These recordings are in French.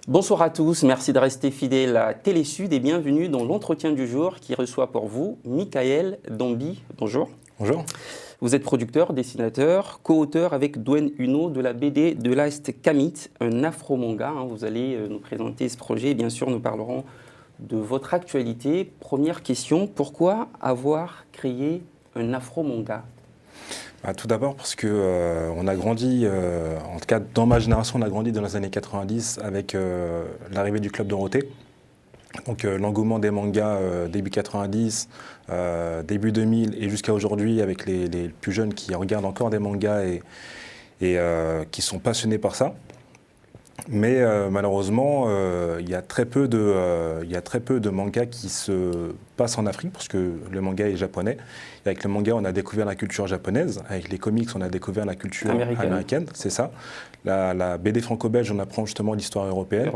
Bonsoir à tous, merci de rester fidèles à Télésud et bienvenue dans l'entretien du jour qui reçoit pour vous Michael Dambi. Bonjour. Bonjour. Vous êtes producteur, dessinateur, co-auteur avec Dwayne Huno de la BD The Last Kamit, un afro-manga. Vous allez nous présenter ce projet et bien sûr nous parlerons de votre actualité. Première question, pourquoi avoir créé un afro-manga ? Tout d'abord parce que on a grandi, en tout cas dans ma génération, on a grandi dans les années 90 avec l'arrivée du Club Dorothée. Donc l'engouement des mangas début 90, début 2000 et jusqu'à aujourd'hui avec les plus jeunes qui regardent encore des mangas et qui sont passionnés par ça. Mais malheureusement, il y a très peu de mangas qui se passent en Afrique parce que le manga est japonais. Et avec le manga, on a découvert la culture japonaise. Avec les comics, on a découvert la culture américaine, c'est ça. La BD franco-belge, on apprend justement l'histoire européenne.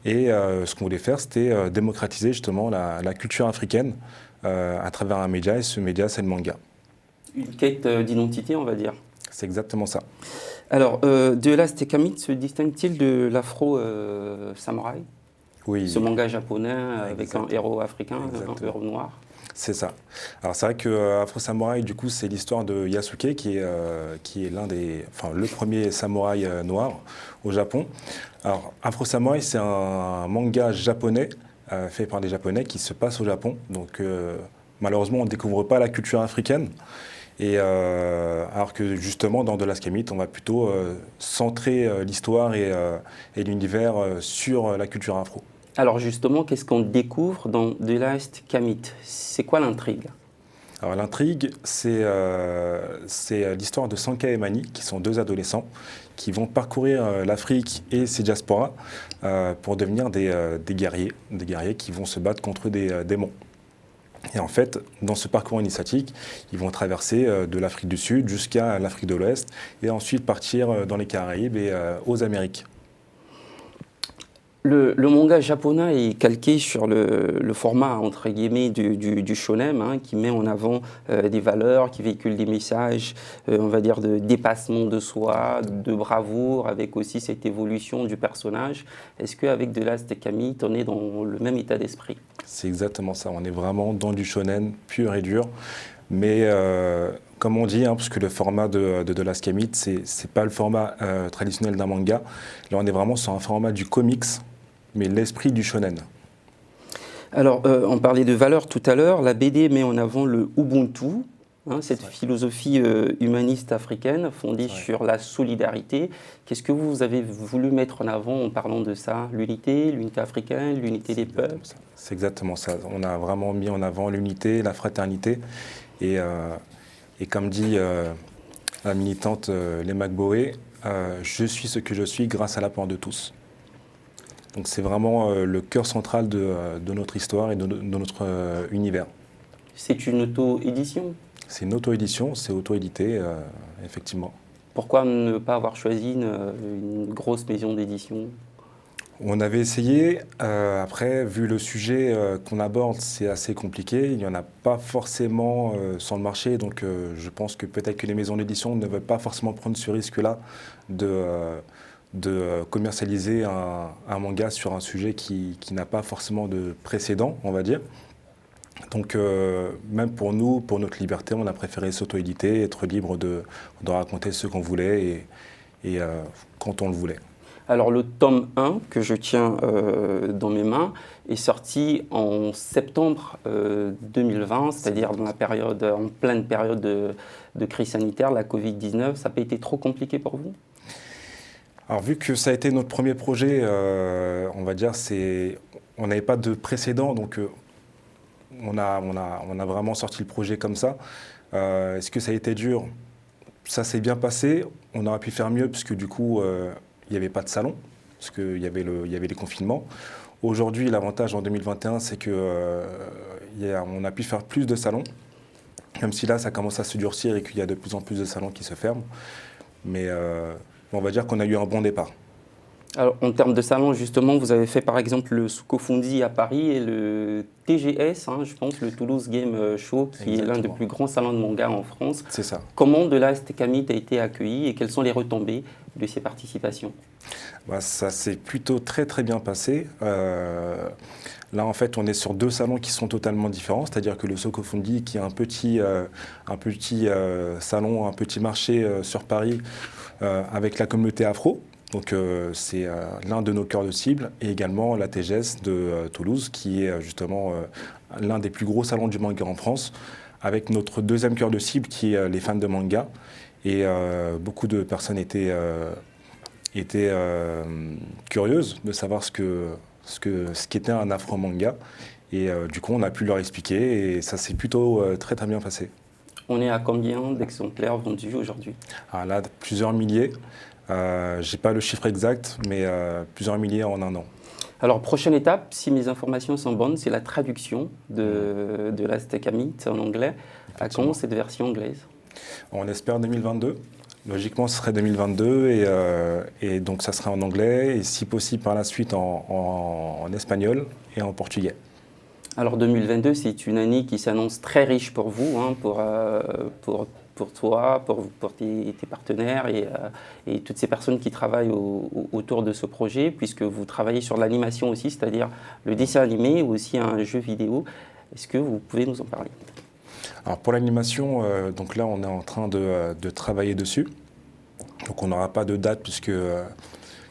Et ce qu'on voulait faire, c'était démocratiser justement la culture africaine à travers un média. Et ce média, c'est le manga. Une quête d'identité, on va dire. C'est exactement ça. Alors, The Last Kamit se distingue-t-il de l'afro-samouraï ? Oui. Ce manga japonais avec un héros africain, un héros noir. C'est ça. Alors c'est vrai que Afro Samouraï, du coup, c'est l'histoire de Yasuke qui est le premier samouraï noir au Japon. Alors Afro Samouraï, c'est un manga japonais fait par des Japonais qui se passe au Japon. Donc malheureusement, on ne découvre pas la culture africaine. Et alors que justement dans The Last Kamit, on va plutôt centrer l'histoire et l'univers sur la culture afro. Alors justement, qu'est-ce qu'on découvre dans The Last Kamit ? C'est quoi l'intrigue ? Alors l'intrigue, c'est l'histoire de Sanka et Mani, qui sont deux adolescents, qui vont parcourir l'Afrique et ses diasporas pour devenir des guerriers qui vont se battre contre des démons. Et en fait, dans ce parcours initiatique, ils vont traverser de l'Afrique du Sud jusqu'à l'Afrique de l'Ouest et ensuite partir dans les Caraïbes et aux Amériques. Le manga japonais est calqué sur le format entre guillemets du shonen, qui met en avant des valeurs, qui véhicule des messages, on va dire de dépassement de soi, de bravoure, avec aussi cette évolution du personnage. Est-ce qu'avec The Last Kamit, on est dans le même état d'esprit ? C'est exactement ça, on est vraiment dans du shonen pur et dur. Mais comme on dit, parce que le format de The Last Kamit, c'est pas le format traditionnel d'un manga. Là, on est vraiment sur un format du comics, mais l'esprit du shonen. Alors, on parlait de valeurs tout à l'heure. La BD met en avant le Ubuntu, cette philosophie humaniste africaine fondée sur la solidarité. Qu'est-ce que vous avez voulu mettre en avant en parlant de ça ? L'unité africaine, l'unité des peuples ? C'est exactement ça. On a vraiment mis en avant l'unité, la fraternité. Et comme dit la militante Lema Gboé, je suis ce que je suis grâce à l'apport de tous. Donc c'est vraiment le cœur central de notre histoire et de notre univers. C'est une auto-édition ? C'est une auto-édition, c'est auto-édité, effectivement. Pourquoi ne pas avoir choisi une grosse maison d'édition ? On avait essayé, après, vu le sujet qu'on aborde, c'est assez compliqué. Il n'y en a pas forcément sur le marché, donc je pense que peut-être que les maisons d'édition ne veulent pas forcément prendre ce risque-là de commercialiser un manga sur un sujet qui n'a pas forcément de précédent, on va dire. Donc même pour nous, pour notre liberté, on a préféré s'auto-éditer, être libre de raconter ce qu'on voulait et quand on le voulait. Alors le tome 1 que je tiens dans mes mains est sorti en septembre 2020, c'est-à-dire en pleine période de crise sanitaire, la Covid-19. Ça n'a pas été trop compliqué pour vous ? Alors vu que ça a été notre premier projet, on va dire, on n'avait pas de précédent, donc on a vraiment sorti le projet comme ça. Est-ce que ça a été dur ? Ça s'est bien passé. On aurait pu faire mieux puisque du coup, il n'y avait pas de salon, parce qu'il y avait les confinements. Aujourd'hui, l'avantage en 2021, c'est qu'on a pu faire plus de salons, même si là, ça commence à se durcir et qu'il y a de plus en plus de salons qui se ferment. Mais on va dire qu'on a eu un bon départ. Alors, en termes de salon, justement, vous avez fait par exemple le Sukofundi à Paris et le TGS, je pense, le Toulouse Game Show, qui est l'un des Exactement. plus grands salons de manga en France. C'est ça. Comment de Last Kamit a été accueilli et quelles sont les retombées de ces participations? Bah, ça s'est plutôt très très bien passé. Là, en fait, on est sur deux salons qui sont totalement différents, c'est-à-dire que le Sokofundi, qui est un petit salon, un petit marché sur Paris avec la communauté afro. Donc c'est l'un de nos cœurs de cible, et également la TGS de Toulouse, qui est justement l'un des plus gros salons du manga en France, avec notre deuxième cœur de cible qui est les fans de manga. Et beaucoup de personnes étaient curieuses de savoir ce qu'était un afro-manga. Et du coup, on a pu leur expliquer et ça s'est plutôt très très bien passé. On est à combien d'exemplaires vendus aujourd'hui? Alors là, plusieurs milliers. J'ai pas le chiffre exact, mais plusieurs milliers en un an. Alors, prochaine étape, si mes informations sont bonnes, c'est la traduction de Last Kamit en anglais. À quand cette version anglaise? On espère 2022. Logiquement, ce serait 2022 et donc ça serait en anglais et si possible par la suite en espagnol et en portugais. Alors 2022, c'est une année qui s'annonce très riche pour vous, pour toi, pour tes partenaires et toutes ces personnes qui travaillent autour de ce projet, puisque vous travaillez sur l'animation aussi, c'est-à-dire le dessin animé ou aussi un jeu vidéo. Est-ce que vous pouvez nous en parler? Alors pour l'animation, donc là on est en train de travailler dessus. Donc on n'aura pas de date puisque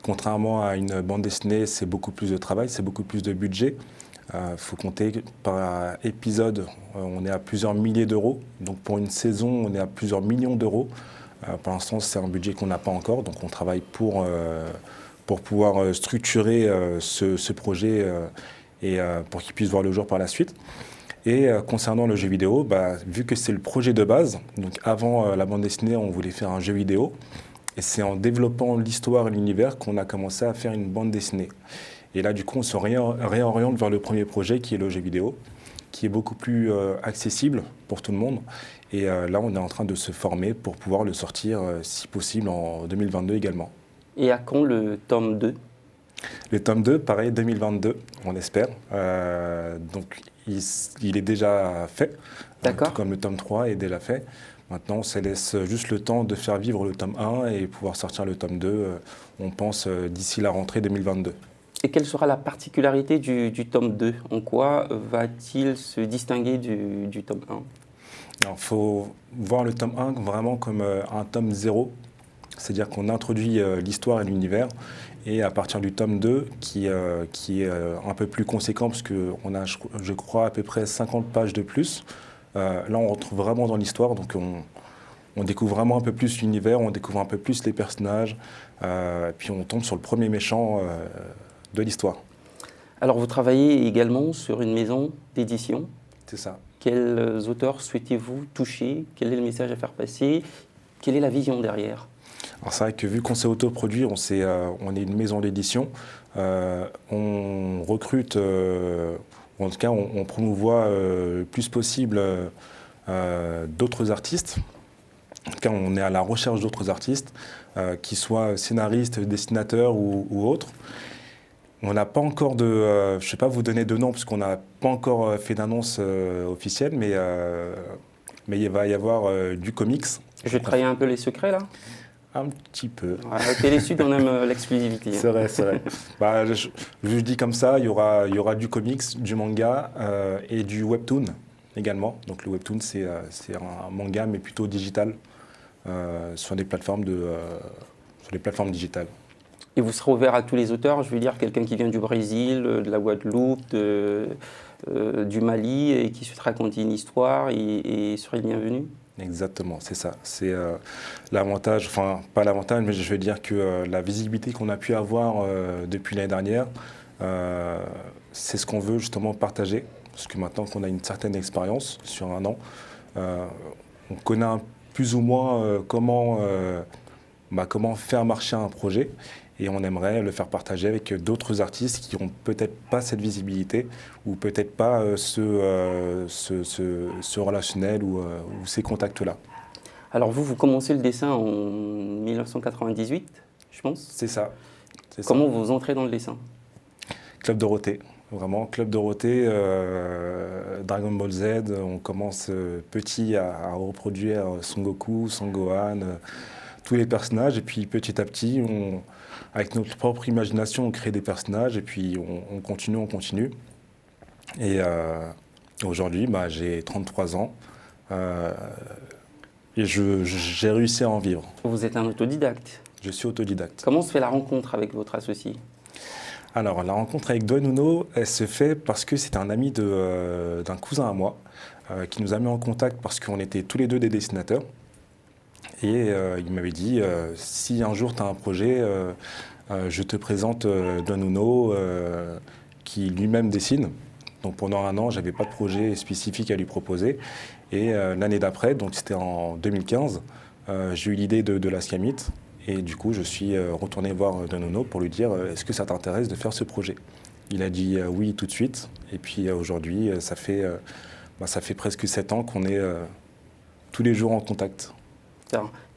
contrairement à une bande dessinée, c'est beaucoup plus de travail, c'est beaucoup plus de budget. Faut compter par épisode, on est à plusieurs milliers d'euros. Donc pour une saison, on est à plusieurs millions d'euros. Pour l'instant, c'est un budget qu'on n'a pas encore. Donc on travaille pour pouvoir structurer ce projet et pour qu'il puisse voir le jour par la suite. Et concernant le jeu vidéo, vu que c'est le projet de base, donc avant la bande dessinée, on voulait faire un jeu vidéo. Et c'est en développant l'histoire et l'univers qu'on a commencé à faire une bande dessinée. Et là, du coup, on se réoriente vers le premier projet qui est le jeu vidéo, qui est beaucoup plus accessible pour tout le monde. Et là, on est en train de se former pour pouvoir le sortir, si possible, en 2022 également. Et à quand le tome 2? Le tome 2, pareil, 2022, on espère. Donc, il est déjà fait, tout comme le tome 3 est déjà fait. Maintenant, on se laisse juste le temps de faire vivre le tome 1 et pouvoir sortir le tome 2, on pense, d'ici la rentrée 2022. Et quelle sera la particularité du tome 2? En quoi va-t-il se distinguer du tome 1? Il faut voir le tome 1 vraiment comme un tome 0, c'est-à-dire qu'on introduit l'histoire et l'univers, et à partir du tome 2, qui est un peu plus conséquent, parce qu'on a, je crois, à peu près 50 pages de plus, là on retrouve vraiment dans l'histoire, donc on découvre vraiment un peu plus l'univers, on découvre un peu plus les personnages, puis on tombe sur le premier méchant de l'histoire. Alors vous travaillez également sur une maison d'édition. C'est ça. Quels auteurs souhaitez-vous toucher? Quel est le message à faire passer? Quelle est la vision derrière? Alors c'est vrai que vu qu'on s'est autoproduit, on est une maison d'édition, on recrute, ou en tout cas on promouvoit le plus possible d'autres artistes. En tout cas, on est à la recherche d'autres artistes, qui soient scénaristes, dessinateurs ou autres. On n'a pas encore je ne vais pas vous donner de nom parce qu'on n'a pas encore fait d'annonce officielle, mais il va y avoir du comics. Je vais trahir un peu les secrets là? Un petit peu. À Télésud, on aime l'exclusivité. C'est vrai, c'est vrai. Je dis comme ça, il y aura du comics, du manga et du webtoon également. Donc le webtoon, c'est un manga mais plutôt digital sur des plateformes digitales. Et vous serez ouvert à tous les auteurs, je veux dire quelqu'un qui vient du Brésil, de la Guadeloupe, du Mali et qui souhaite raconter une histoire et serait le bienvenu? Exactement, c'est ça. C'est l'avantage, enfin pas l'avantage, mais je vais dire que la visibilité qu'on a pu avoir depuis l'année dernière, c'est ce qu'on veut justement partager. Parce que maintenant qu'on a une certaine expérience sur un an, on connaît plus ou moins comment faire marcher un projet. Et on aimerait le faire partager avec d'autres artistes qui n'ont peut-être pas cette visibilité ou peut-être pas ce relationnel ou ces contacts-là. Alors vous commencez le dessin en 1998, je pense? C'est ça. C'est ça. Comment vous entrez dans le dessin? Club Dorothée, vraiment, Club Dorothée, Dragon Ball Z, on commence petit à reproduire Son Goku, Son Gohan, tous les personnages, et puis petit à petit, avec notre propre imagination, on crée des personnages, et puis on continue. Et aujourd'hui, j'ai 33 ans, et j'ai réussi à en vivre. Vous êtes un autodidacte. Je suis autodidacte. Comment se fait la rencontre avec votre associé? Alors, la rencontre avec Dwayne Uno, elle se fait parce que c'est un ami d'un cousin à moi qui nous a mis en contact parce qu'on était tous les deux des dessinateurs. Et il m'avait dit, si un jour tu as un projet, je te présente Dwayne Uno qui lui-même dessine. Donc pendant un an, je n'avais pas de projet spécifique à lui proposer. Et l'année d'après, donc c'était en 2015, j'ai eu l'idée de la Scamit. Et du coup, je suis retourné voir Dwayne Uno pour lui dire « Est-ce que ça t'intéresse de faire ce projet ?» Il a dit oui tout de suite. Et puis aujourd'hui, ça fait presque 7 ans qu'on est tous les jours en contact.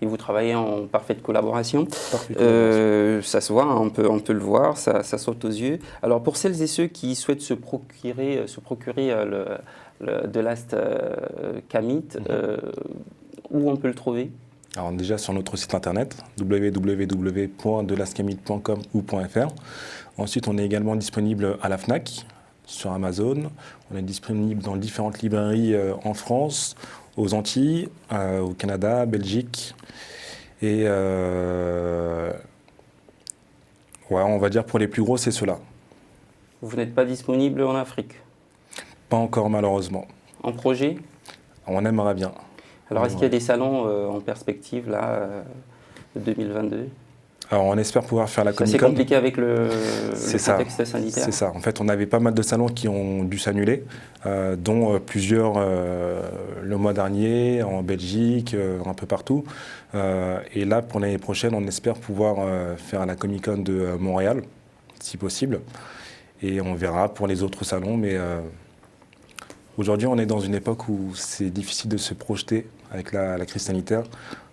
Et vous travaillez en parfaite collaboration. Parfaite collaboration. Ça se voit, on peut le voir, ça saute aux yeux. Alors pour celles et ceux qui souhaitent se procurer The Last Camit, où on peut le trouver? Alors déjà sur notre site internet www.delastcamit.com ou .fr. Ensuite, on est également disponible à la Fnac, sur Amazon. On est disponible dans différentes librairies en France, aux Antilles, au Canada, Belgique. Et on va dire pour les plus gros, c'est cela. Vous n'êtes pas disponible en Afrique? Pas encore malheureusement. En projet? On aimerait bien. Alors, est-ce qu'il y a des salons en perspective, là, de 2022? Alors, on espère pouvoir faire la Comic-Con. C'est compliqué avec le contexte sanitaire. C'est ça. En fait, on avait pas mal de salons qui ont dû s'annuler, dont plusieurs le mois dernier, en Belgique, un peu partout. Et là, pour l'année prochaine, on espère pouvoir faire la Comic-Con de Montréal, si possible. Et on verra pour les autres salons, mais... Aujourd'hui, on est dans une époque où c'est difficile de se projeter avec la crise sanitaire.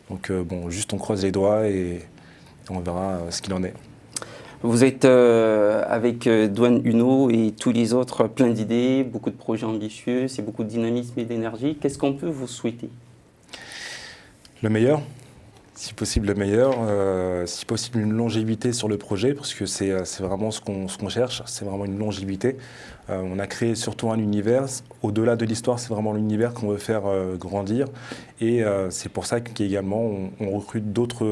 Donc, juste on croise les doigts et on verra ce qu'il en est. Vous êtes avec Dwayne Uno et tous les autres, plein d'idées, beaucoup de projets ambitieux, c'est beaucoup de dynamisme et d'énergie. Qu'est-ce qu'on peut vous souhaiter? Le meilleur, si possible le meilleur, si possible une longévité sur le projet, parce que c'est vraiment ce qu'on cherche, c'est vraiment une longévité. On a créé surtout un univers, au-delà de l'histoire, c'est vraiment l'univers qu'on veut faire grandir. Et c'est pour ça qu'également on recrute d'autres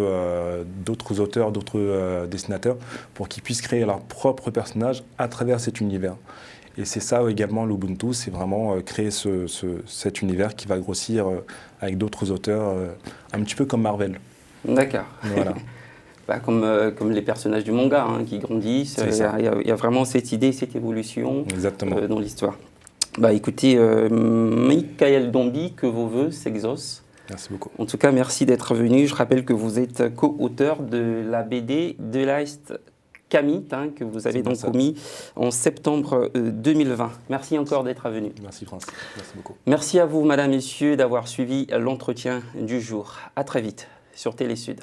auteurs, d'autres dessinateurs, pour qu'ils puissent créer leur propre personnage à travers cet univers. Et c'est ça également l'Ubuntu, c'est vraiment créer cet univers qui va grossir avec d'autres auteurs, un petit peu comme Marvel. D'accord. Voilà. Comme les personnages du manga qui grandissent, il y a vraiment cette idée, cette évolution dans l'histoire. Écoutez, Michael Dombi, que vos vœux s'exaucent. Merci beaucoup. En tout cas, merci d'être venu. Je rappelle que vous êtes co-auteur de la BD The Last Camit, que vous avez donc commis en septembre 2020. Merci encore d'être venu. Merci France, merci beaucoup. Merci à vous, madame, messieurs, d'avoir suivi l'entretien du jour. À très vite sur Télé Sud.